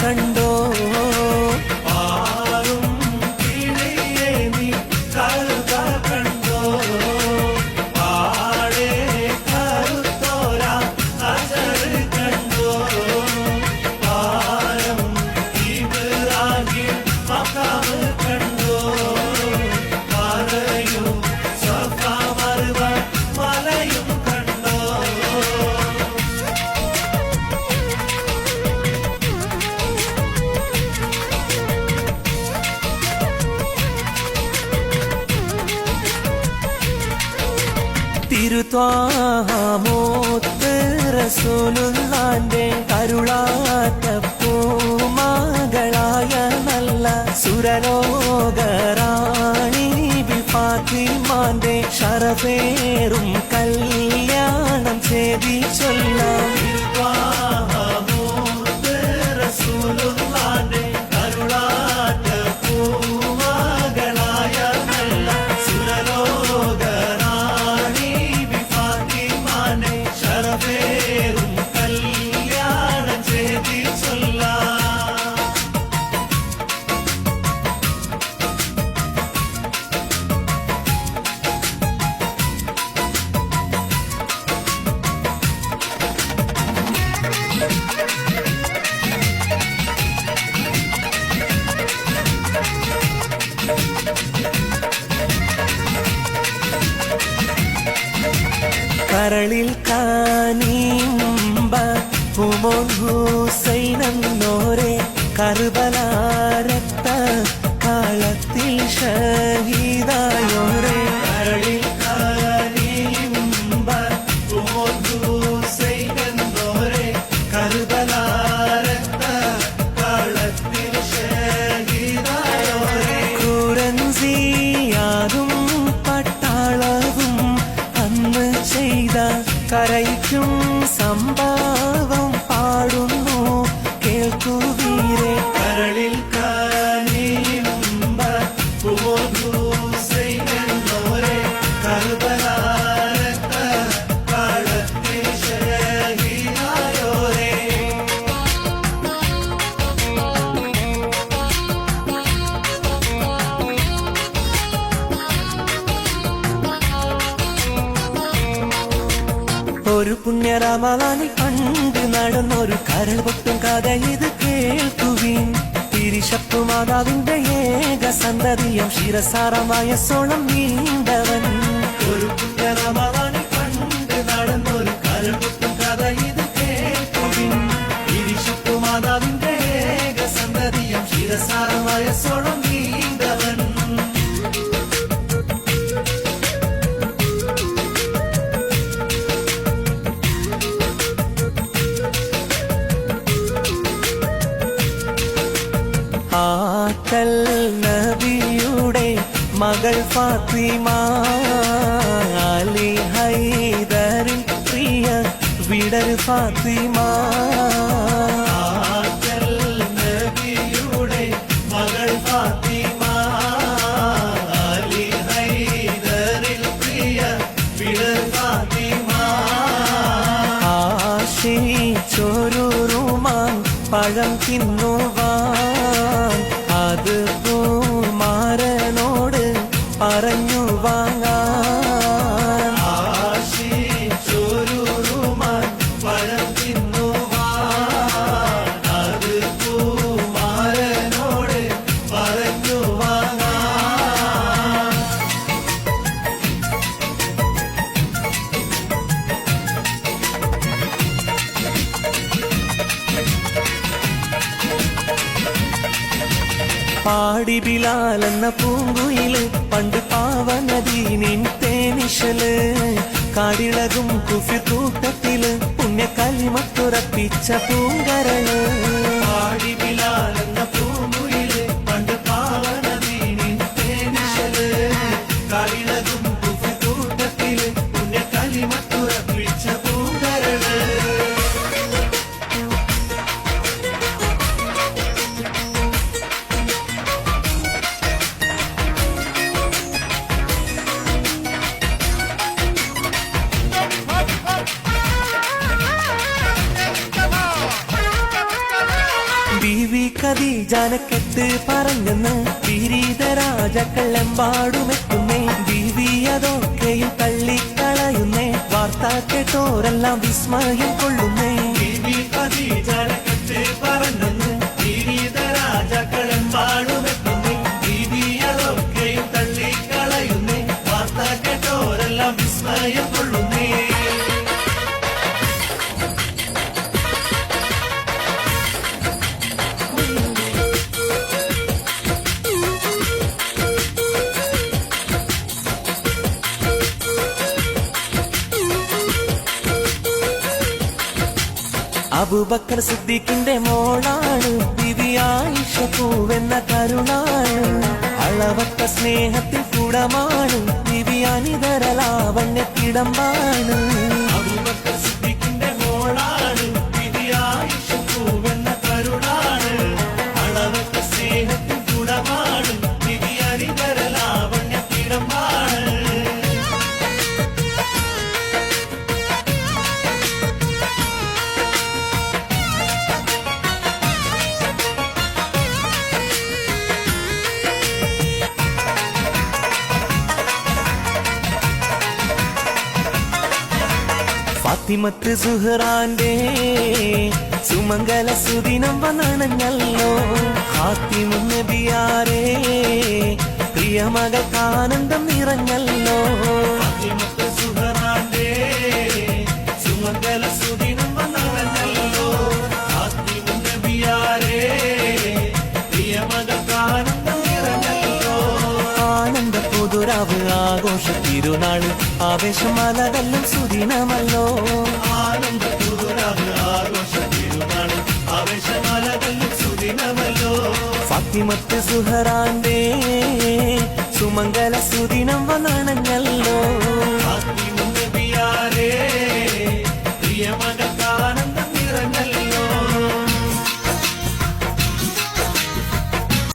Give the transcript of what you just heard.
കണ്ടോ തിരുത്വാമോത്ത് റസൂലുള്ളാന്റെ കരുളാത്ത പൂമകളായ നല്ല സുരലോകറാണി ഫാത്തിമാന്റെ ശറഫേറും കല്യാണം ചെയ്തി ചൊല്ലാം തിരുത്വാമോത്ത് റസൂലുള്ളാന്റെ കരുളാത്ത പൂമകളായ നല്ല സുരലോക ശരഫേറും കല്യാണം ചെയ്തി ചൊല്ലാം കരളിൽ കാനീമ്പ ഹുമോൻ ഹുസൈനെന്നോരെ കർബലാരക്ത കാലത്തിൽ ഷഹീദായോരെ കരളിൽ കാനീമ്പ ഹുമോൻ ഹുസൈനെന്നോരെ കർബലാരക്ത കാലത്തിൽ ഷഹീദായോരെ കുരൻസിയാതും പട്ടാളവും അന്ന് ചെയ്ത കരയ്ക്കും സംഭവം പാടുന്നു കേൾക്കുവീരെ കരളിൽ കാനീമ്പ ഹുസൈനെന്നോരെ കർബലാരക്ത കാലത്തിൽ ഷഹീദായോരെ ഒരു പുണ്യ റമളാനിൽ പണ്ട് നടന്നൊരു കരൾ പൊട്ടും കഥ ഇത് കേൾക്കുവിൻ തിരിശപ്പു മാതാവിന്റെ ഏക സന്തതിയം ശിരസാരമായ സോളം നീണ്ടവൻ ഒരു പുണ്യ റമളാനിൽ പണ്ട് നടന്നൊരു കരൾ പൊട്ടും കഥ ഇത് കേൾക്കുവിൻ തിരിശപ്പു മാതാവിന്റെ ഏക സന്തതിയം ശിരസാരമായ സോളം നീണ്ടവൻ ആക്കൽ നബിയുടെ മകൾ ഫാത്തിമ അലി ഹൈദറിൻ പ്രിയ വിടർ ഫാത്തിമ ആക്കൽ നബിയുടെ മകൾ ഫാത്തിമ അലി ഹൈദറിൻ പ്രിയ വിടർ ഫാത്തിമ ആശിച്ചൊരുമാൻ പഴം തിന്നുവാൻ അത് പൂമാരനോട് പറഞ്ഞു വാങ്ങാൻ ആശിച്ചൊരുമാൻ പഴം തിന്നുവാൻ അത് പൂമാരനോട് പറഞ്ഞു വാങ്ങാൻ പാടി ബിലാൽ എന്ന പൂങ്കുയില് പണ്ട് പാവനദീനിൻ തേനിശല് കാടിളകും കുഫിർ കൂട്ടത്തില് പുണ്യ കലിമത്തുറപ്പിച്ച പൂങ്കരള് പാടി ബിലാൽ എന്ന പൂങ്കുയില് പണ്ട് പാവനദീനിൻ തേനിശല് കാടിളകും കുഫിർ കൂട്ടത്തില് പുണ്യ കലിമത്തുറപ്പിച്ച പൂങ്കരള് ഖദീജാനെ കെട്ട് പറഞ്ഞെന്ന് വിരീത രാജാക്കൾ എമ്പാടുമെത്തുന്നേ. ബീവി അതൊക്കെയും തള്ളിക്കളയുന്നേ. വാർത്ത കേട്ടോരെല്ലാം വിസ്മയം കൊള്ളുന്നേ. ബീവി ഖദീജാനെ കെട്ട് പറഞ്ഞെന്ന് വിരീത രാജാക്കൾ എമ്പാടുമെത്തുന്നേ. ബീവി അതൊക്കെയും തള്ളിക്കളയുന്നേ. വാർത്ത കേട്ടോരെല്ലാം വിസ്മയം കൊള്ളുന്നേ. അബൂബക്കർ സിദ്ദീഖിന്റെ മോളാണ് ബിബി ആയിഷ പൂവെന്ന കരുണാണ്. അളവറ്റ സ്നേഹത്തിൽ കൂടമാണ് ബിബി അനിതരലാവണ്യക്കിടമ്പാണ്. അബൂബക്കർ സിദ്ദീഖിന്റെ മോളാണ് ബിബി ആയിഷ പൂവെന്ന കരുണാണ്. അളവറ്റ സ്നേഹത്തിൽ കൂടമാണ് ബിബി അനിതരലാവണ്യക്കിടമ്പാണ്. ഫാത്തിമത്ത് സുഹ്റാന്റെ സുമംഗല സുദിനം വന്നണഞ്ഞല്ലോ. ഹാത്തിമുൻ നബിയാരേ പ്രിയമകൾക്ക് ആനന്ദം നിറഞ്ഞല്ലോ. ഫാത്തിമത്ത് സുഹ്റാന്റെ സുമംഗല സുദിനം വന്നണഞ്ഞല്ലോ. ഹാത്തിമുൻ നബിയാരേ പ്രിയമകൾക്ക് ആനന്ദം നിറഞ്ഞല്ലോ. ആനന്ദ പുതുരാവ് ആഘോഷ തിരുനാള് ആവേശമലകല്ലും സുദിനമല്ലോ. ആനന്ദ പുതുരാവ് ആഘോഷ തിരുനാള് ആവേശമലകല്ലും സുദിനമല്ലോ. ഫാത്തിമത്ത് സുഹ്റാന്റെ സുമംഗല സുദിനം വന്നണഞ്ഞല്ലോ. ഫാത്തിമുൻ നബിയാരേ പ്രിയമകൾക്ക് ആനന്ദം